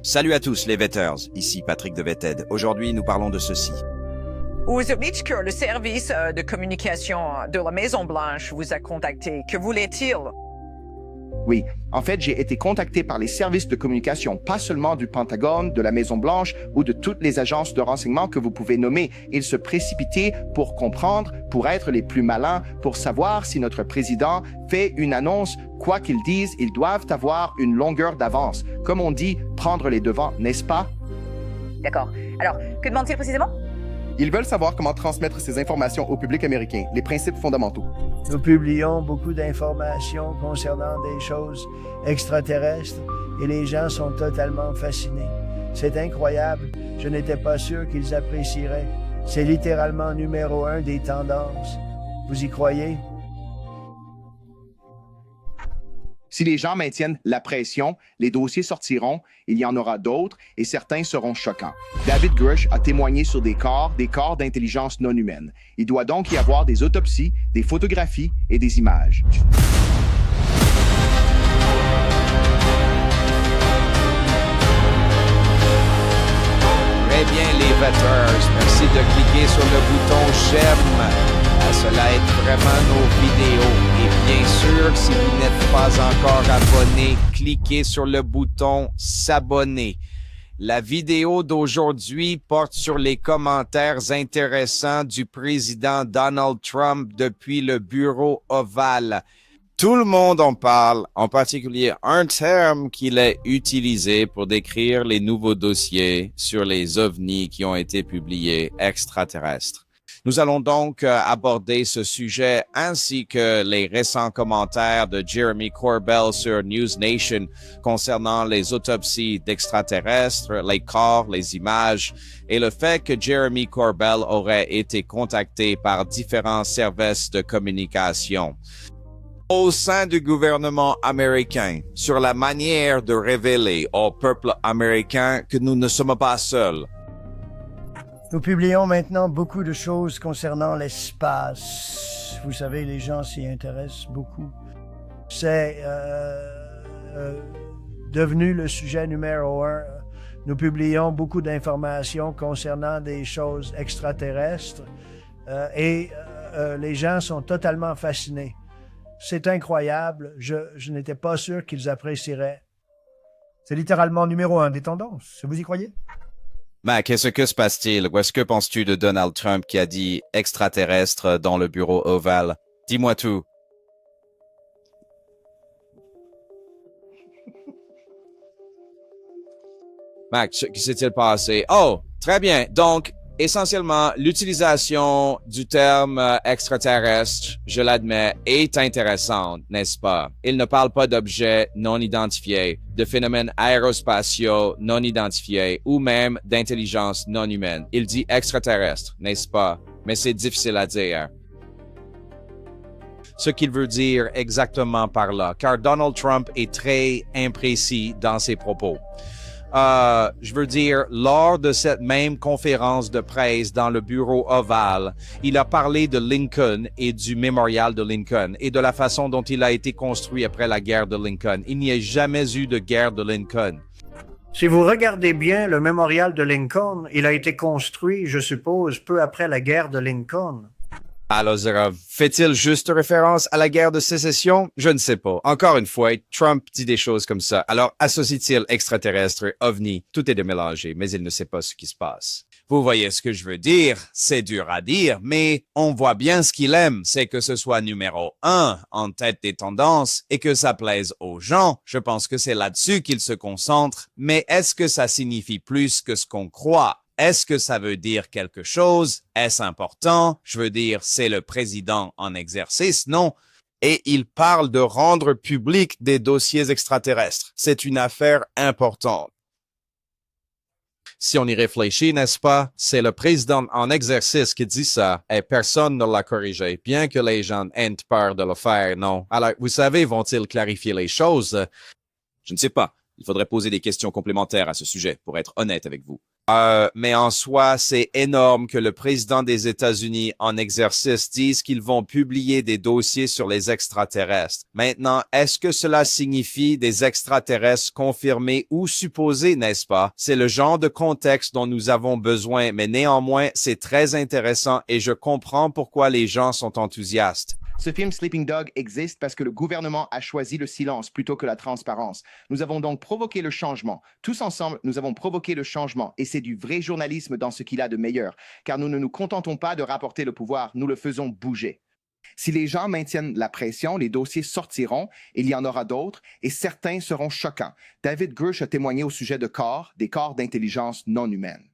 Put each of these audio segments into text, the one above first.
Salut à tous les Vetters, ici Patrick de Vetted. Aujourd'hui, nous parlons de ceci. Vous avez dit que le service de communication de la Maison-Blanche vous a contacté. Que voulait-il? Oui, en fait, j'ai été contacté par les services de communication, pas seulement du Pentagone, de la Maison-Blanche ou de toutes les agences de renseignement que vous pouvez nommer. Ils se précipitaient pour comprendre, pour être les plus malins, pour savoir si notre président fait une annonce. Quoi qu'ils disent, ils doivent avoir une longueur d'avance. Comme on dit, prendre les devants, n'est-ce pas? D'accord. Alors, que demandent-ils précisément? Ils veulent savoir comment transmettre ces informations au public américain, les principes fondamentaux. Nous publions beaucoup d'informations concernant des choses extraterrestres et les gens sont totalement fascinés. C'est incroyable. Je n'étais pas sûr qu'ils apprécieraient. C'est littéralement numéro 1 des tendances. Vous y croyez? Si les gens maintiennent la pression, les dossiers sortiront, il y en aura d'autres et certains seront choquants. David Grush a témoigné sur des corps d'intelligence non humaine. Il doit donc y avoir des autopsies, des photographies et des images. Très bien les Vetters, merci de cliquer sur le bouton j'aime. Cela aide vraiment nos vidéos. Et bien sûr, si vous n'êtes pas encore abonné, cliquez sur le bouton s'abonner. La vidéo d'aujourd'hui porte sur les commentaires intéressants du président Donald Trump depuis le bureau ovale. Tout le monde en parle, en particulier un terme qu'il a utilisé pour décrire les nouveaux dossiers sur les ovnis qui ont été publiés extraterrestres. Nous allons donc aborder ce sujet ainsi que les récents commentaires de Jeremy Corbell sur News Nation concernant les autopsies d'extraterrestres, les corps, les images et le fait que Jeremy Corbell aurait été contacté par différents services de communication au sein du gouvernement américain sur la manière de révéler au peuple américain que nous ne sommes pas seuls. Nous publions maintenant beaucoup de choses concernant l'espace. Vous savez, les gens s'y intéressent beaucoup. C'est devenu le sujet numéro 1. Nous publions beaucoup d'informations concernant des choses extraterrestres et les gens sont totalement fascinés. C'est incroyable. Je n'étais pas sûr qu'ils apprécieraient. C'est littéralement numéro 1 des tendances. Vous y croyez? Mais qu'est-ce que se passe-t-il? Qu'est-ce que penses-tu de Donald Trump qui a dit extraterrestre dans le bureau ovale? Dis-moi tout. Mac, que s'est-il passé? Oh, très bien. Donc, essentiellement, l'utilisation du terme extraterrestre, je l'admets, est intéressante, n'est-ce pas? Il ne parle pas d'objets non identifiés, de phénomènes aérospatiaux non identifiés ou même d'intelligence non humaine. Il dit extraterrestre, n'est-ce pas? Mais c'est difficile à dire. Ce qu'il veut dire exactement par là, car Donald Trump est très imprécis dans ses propos. Je veux dire, lors de cette même conférence de presse dans le bureau ovale, il a parlé de Lincoln et du mémorial de Lincoln et de la façon dont il a été construit après la guerre de Lincoln. Il n'y a jamais eu de guerre de Lincoln. Si vous regardez bien le mémorial de Lincoln, il a été construit, je suppose, peu après la guerre de Lincoln. Alors, fait-il juste référence à la guerre de sécession? Je ne sais pas. Encore une fois, Trump dit des choses comme ça. Alors, associe-t-il extraterrestre, ovni? Tout est démélangé, mais il ne sait pas ce qui se passe. Vous voyez ce que je veux dire? C'est dur à dire, mais on voit bien ce qu'il aime. C'est que ce soit numéro 1 en tête des tendances et que ça plaise aux gens. Je pense que c'est là-dessus qu'il se concentre. Mais est-ce que ça signifie plus que ce qu'on croit? Est-ce que ça veut dire quelque chose? Est-ce important? Je veux dire, c'est le président en exercice, non? Et il parle de rendre public des dossiers extraterrestres. C'est une affaire importante. Si on y réfléchit, n'est-ce pas? C'est le président en exercice qui dit ça et personne ne l'a corrigé, bien que les gens aient peur de le faire, non? Alors, vous savez, vont-ils clarifier les choses? Je ne sais pas. Il faudrait poser des questions complémentaires à ce sujet, pour être honnête avec vous. Mais en soi, c'est énorme que le président des États-Unis en exercice dise qu'ils vont publier des dossiers sur les extraterrestres. Maintenant, est-ce que cela signifie des extraterrestres confirmés ou supposés, n'est-ce pas? C'est le genre de contexte dont nous avons besoin, mais néanmoins, c'est très intéressant et je comprends pourquoi les gens sont enthousiastes. Ce film Sleeping Dog existe parce que le gouvernement a choisi le silence plutôt que la transparence. Nous avons donc provoqué le changement. Tous ensemble, nous avons provoqué le changement et c'est du vrai journalisme dans ce qu'il a de meilleur, car nous ne nous contentons pas de rapporter le pouvoir, nous le faisons bouger. Si les gens maintiennent la pression, les dossiers sortiront, il y en aura d'autres et certains seront choquants. David Grush a témoigné au sujet de corps, des corps d'intelligence non humaine.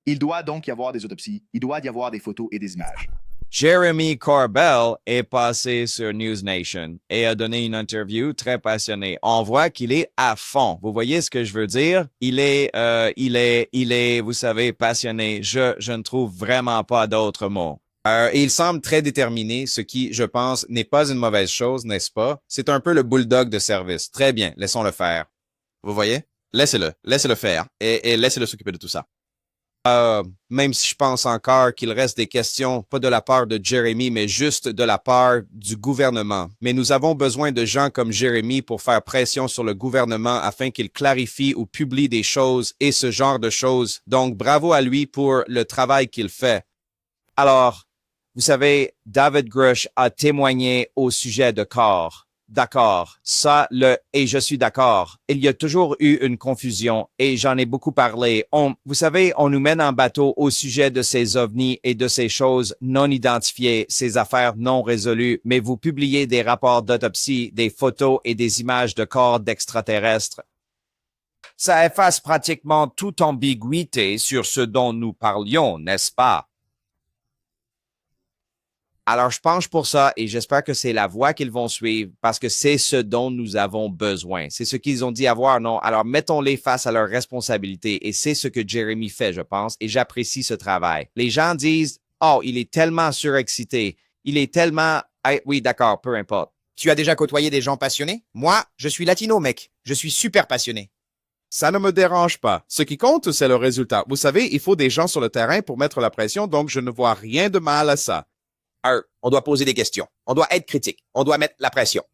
Il doit donc y avoir des autopsies, il doit y avoir des photos et des images. Jeremy Corbell est passé sur News Nation et a donné une interview très passionnée. On voit qu'il est à fond. Vous voyez ce que je veux dire? Il est, vous savez, passionné. Je ne trouve vraiment pas d'autres mots. Et il semble très déterminé, ce qui, je pense, n'est pas une mauvaise chose, n'est-ce pas? C'est un peu le bulldog de service. Très bien, laissons-le faire. Vous voyez? Laissez-le faire et laissez-le s'occuper de tout ça. Même si je pense encore qu'il reste des questions, pas de la part de Jeremy, mais juste de la part du gouvernement. Mais nous avons besoin de gens comme Jeremy pour faire pression sur le gouvernement afin qu'il clarifie ou publie des choses et ce genre de choses. Donc, bravo à lui pour le travail qu'il fait. Alors, vous savez, David Grush a témoigné au sujet de corps. D'accord, et je suis d'accord. Il y a toujours eu une confusion et j'en ai beaucoup parlé. Vous savez, on nous mène en bateau au sujet de ces ovnis et de ces choses non identifiées, ces affaires non résolues, mais vous publiez des rapports d'autopsie, des photos et des images de corps d'extraterrestres. Ça efface pratiquement toute ambiguïté sur ce dont nous parlions, n'est-ce pas? Alors, je penche pour ça et j'espère que c'est la voie qu'ils vont suivre parce que c'est ce dont nous avons besoin. C'est ce qu'ils ont dit avoir, non? Alors, mettons-les face à leurs responsabilités et c'est ce que Jeremy fait, je pense, et j'apprécie ce travail. Les gens disent, oh, il est tellement surexcité. Il est tellement... oui, d'accord, peu importe. Tu as déjà côtoyé des gens passionnés? Moi, je suis latino, mec. Je suis super passionné. Ça ne me dérange pas. Ce qui compte, c'est le résultat. Vous savez, il faut des gens sur le terrain pour mettre la pression, donc je ne vois rien de mal à ça. On doit poser des questions. On doit être critique. On doit mettre la pression.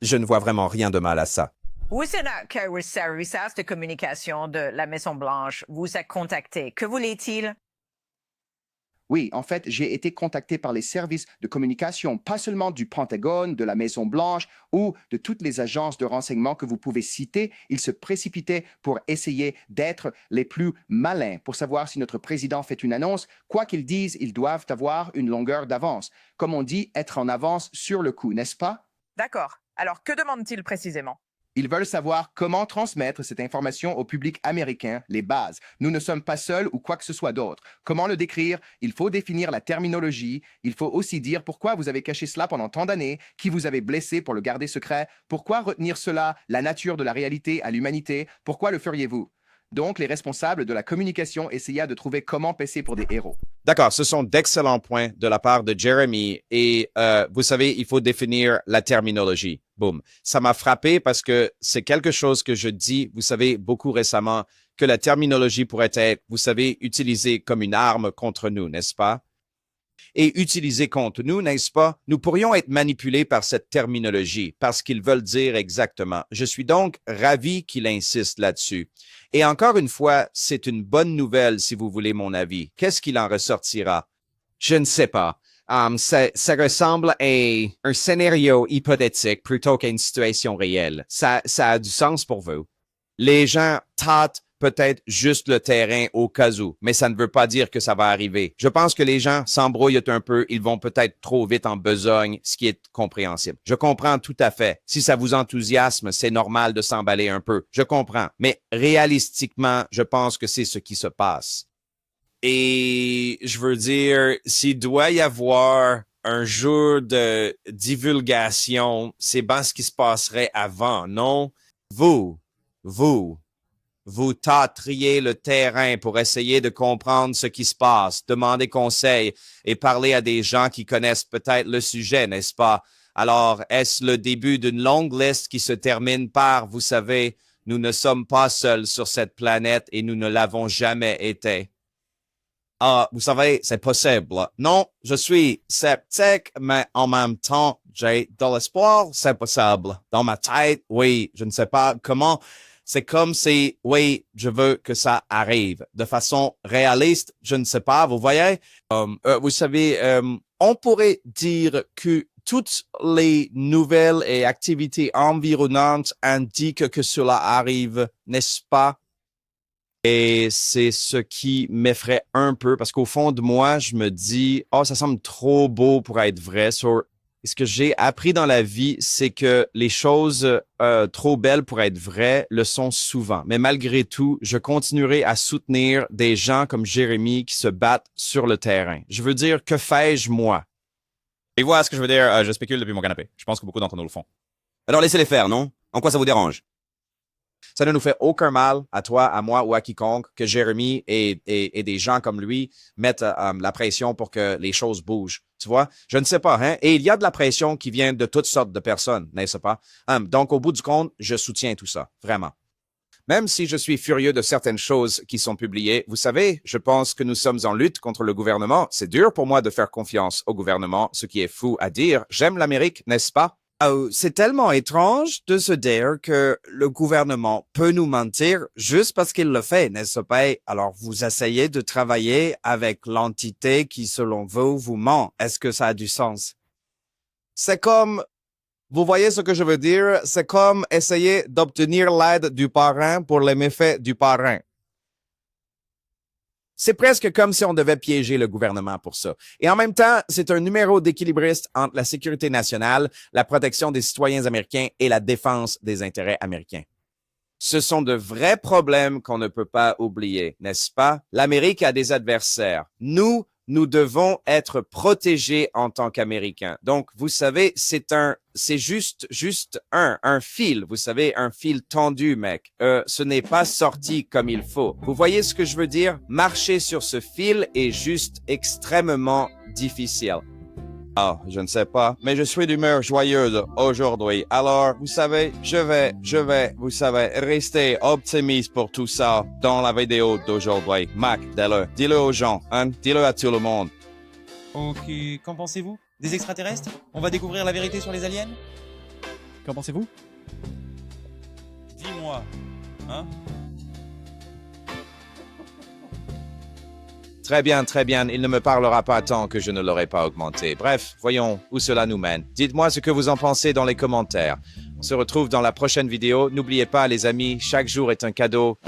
Je ne vois vraiment rien de mal à ça. Où c'est là que le service de communication de la Maison-Blanche vous a contacté? Que voulait-il? Oui, en fait, j'ai été contacté par les services de communication, pas seulement du Pentagone, de la Maison-Blanche ou de toutes les agences de renseignement que vous pouvez citer. Ils se précipitaient pour essayer d'être les plus malins, pour savoir si notre président fait une annonce. Quoi qu'ils disent, ils doivent avoir une longueur d'avance. Comme on dit, être en avance sur le coup, n'est-ce pas? D'accord. Alors, que demande-t-il précisément? Ils veulent savoir comment transmettre cette information au public américain, les bases. Nous ne sommes pas seuls ou quoi que ce soit d'autre. Comment le décrire? Il faut définir la terminologie. Il faut aussi dire pourquoi vous avez caché cela pendant tant d'années, qui vous avez blessé pour le garder secret, pourquoi retenir cela, la nature de la réalité à l'humanité, pourquoi le feriez-vous? Donc, les responsables de la communication essayaient de trouver comment passer pour des héros. D'accord, ce sont d'excellents points de la part de Jeremy et vous savez, il faut définir la terminologie. Boum. Ça m'a frappé parce que c'est quelque chose que je dis, vous savez, beaucoup récemment, que la terminologie pourrait être, vous savez, utilisée comme une arme contre nous, n'est-ce pas? Et utilisée contre nous, n'est-ce pas? Nous pourrions être manipulés par cette terminologie, parce qu'ils veulent dire exactement. Je suis donc ravi qu'il insiste là-dessus. Et encore une fois, c'est une bonne nouvelle si vous voulez mon avis. Qu'est-ce qu'il en ressortira? Je ne sais pas. Ça ressemble à un scénario hypothétique plutôt qu'à une situation réelle. Ça a du sens pour vous. Les gens tâtent peut-être juste le terrain au cas où, mais ça ne veut pas dire que ça va arriver. Je pense que les gens s'embrouillent un peu, ils vont peut-être trop vite en besogne, ce qui est compréhensible. Je comprends tout à fait. Si ça vous enthousiasme, c'est normal de s'emballer un peu. Je comprends. Mais réalistiquement, je pense que c'est ce qui se passe. Et je veux dire, s'il doit y avoir un jour de divulgation, c'est bien ce qui se passerait avant, non? Vous tâteriez le terrain pour essayer de comprendre ce qui se passe, demander conseil et parler à des gens qui connaissent peut-être le sujet, n'est-ce pas? Alors, est-ce le début d'une longue liste qui se termine par, vous savez, Nous ne sommes pas seuls sur cette planète et nous ne l'avons jamais été. Ah, vous savez, c'est possible. Non, je suis sceptique, mais en même temps, j'ai de l'espoir, c'est possible. Dans ma tête, oui, je ne sais pas comment. C'est comme si, oui, je veux que ça arrive. De façon réaliste, je ne sais pas, vous voyez? Vous savez, on pourrait dire que toutes les nouvelles et activités environnantes indiquent que cela arrive, n'est-ce pas? Et c'est ce qui m'effraie un peu parce qu'au fond de moi, je me dis, oh, ça semble trop beau pour être vrai. Ce que j'ai appris dans la vie, c'est que les choses trop belles pour être vraies le sont souvent. Mais malgré tout, je continuerai à soutenir des gens comme Jérémy qui se battent sur le terrain. Je veux dire, que fais-je moi? Et voilà ce que je veux dire, je spécule depuis mon canapé. Je pense que beaucoup d'entre nous le font. Alors laissez-les faire, non? En quoi ça vous dérange? Ça ne nous fait aucun mal, à toi, à moi ou à quiconque, que Jérémy et des gens comme lui mettent la pression pour que les choses bougent. Tu vois? Je ne sais pas, hein? Et il y a de la pression qui vient de toutes sortes de personnes, n'est-ce pas? Donc, au bout du compte, je soutiens tout ça, vraiment. Même si je suis furieux de certaines choses qui sont publiées, vous savez, je pense que nous sommes en lutte contre le gouvernement. C'est dur pour moi de faire confiance au gouvernement, ce qui est fou à dire. J'aime l'Amérique, n'est-ce pas? C'est tellement étrange de se dire que le gouvernement peut nous mentir juste parce qu'il le fait, n'est-ce pas? Alors, vous essayez de travailler avec l'entité qui, selon vous, vous ment. Est-ce que ça a du sens? C'est comme, vous voyez ce que je veux dire? C'est comme essayer d'obtenir l'aide du parrain pour les méfaits du parrain. C'est presque comme si on devait piéger le gouvernement pour ça. Et en même temps, c'est un numéro d'équilibriste entre la sécurité nationale, la protection des citoyens américains et la défense des intérêts américains. Ce sont de vrais problèmes qu'on ne peut pas oublier, n'est-ce pas? L'Amérique a des adversaires. Nous devons être protégés en tant qu'Américains. Donc, vous savez, c'est juste un fil, vous savez, un fil tendu, mec. Ce n'est pas sorti comme il faut. Vous voyez ce que je veux dire? Marcher sur ce fil est juste extrêmement difficile. Ah, je ne sais pas, mais je suis d'humeur joyeuse aujourd'hui. Alors, vous savez, je vais, vous savez, rester optimiste pour tout ça dans la vidéo d'aujourd'hui. Mac, dis-le aux gens, hein, dis-le à tout le monde. Ok, qu'en pensez-vous? Des extraterrestres? On va découvrir la vérité sur les aliens? Qu'en pensez-vous? Dis-moi, hein? Très bien, il ne me parlera pas tant que je ne l'aurai pas augmenté. Bref, voyons où cela nous mène. Dites-moi ce que vous en pensez dans les commentaires. On se retrouve dans la prochaine vidéo. N'oubliez pas, les amis, chaque jour est un cadeau.